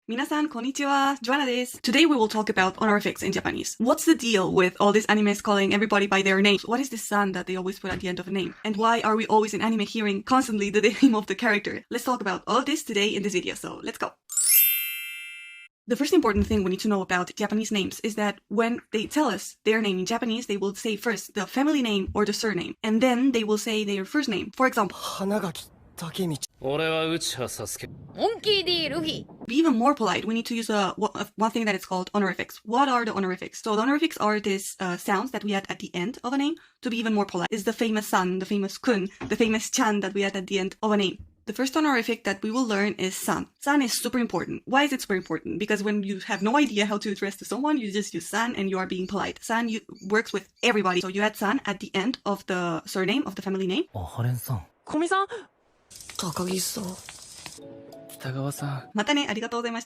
Minasan, konnichiwa, Joanna desu. Today we will talk about honorifics in Japanese. What's the deal with all these animes calling everybody by their names? What is this san that they always put at the end of a name? And why are we always in anime hearing constantly the name of the character? Let's talk about all of this today in this video, so let's go. The first important thing we need to know about Japanese names is that when they tell us their name in Japanese, they will say first the family name or the surname, and then they will say their first name. For example, to be even more polite, we need to use one thing that is called honorifics. What are the honorifics? So the honorifics are these sounds that we add at the end of a name to be even more polite. Is the famous san, the famous kun, the famous chan that we add at the end of a name. The first honorific that we will learn is san. San is super important. Why is it super important? Because when you have no idea how to address to someone, you just use san and you are being polite. San works with everybody. So you add san at the end of the surname, of the family name. Mata ne, arigatou gozaimasu.